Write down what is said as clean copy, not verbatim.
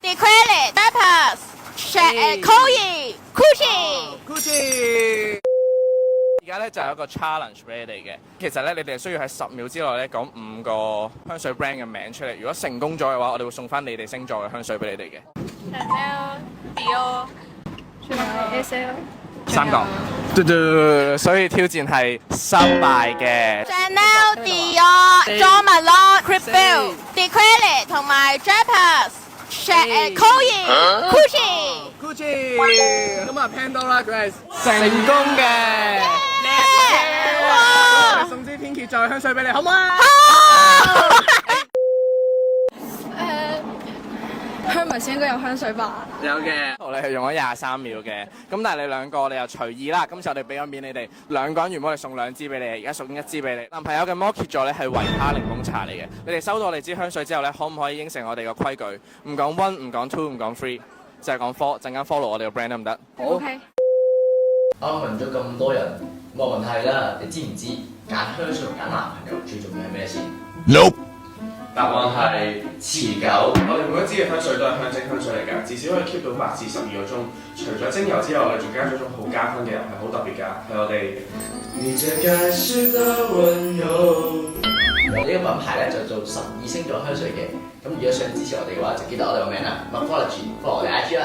Decredit, Peppers, Koyi, Gucci。而家咧就有一個 challenge 俾你哋嘅，其實咧你哋需要喺10秒之內咧講5個香水 brand 嘅名出嚟。如果成功咗嘅話，我哋會送翻你哋星座嘅香水俾你哋嘅。Chanel、Dior，仲有 SL。3個，所以挑戰係失敗嘅。Chanel、Dior、Jo Malone、Crystal、Decredit 同埋 Peppers、Koyi、Gucci。咁啊 Pandora Grace 成功嘅。我哋送支天蠍座嘅香水俾你，好唔好啊？香咪先應該有香水吧？有嘅，我哋係用咗23秒嘅，咁但係你兩個我哋又隨意啦，今次我哋俾咗面你哋兩個人，原本我哋送2支俾你，而家送1支俾你。男朋友嘅摩羯座咧係維他檸檬茶嚟嘅，你哋收到我哋支香水之後咧，可唔可以應承我哋個規矩？唔講 one，唔講 two，唔講 three，就係講 four，陣間 follow 我哋個 brand 得唔得？好。OK。啱問咗咁多人，冇問題啦。你知唔知揀香水同揀男朋友最重要係咩先 ？No。答案係持久。我哋每一支嘅香水都係香精香水嚟㗎，至少可以 keep 到8至12個鐘。除咗精油之外，我哋仲加咗種好加分嘅油，係好特別㗎，係我哋。我哋呢個品牌咧就做12星座香水嘅，咁如果想支持我哋嘅話，就記得我哋個名啦，Morphology，follow 我哋 IG 啦。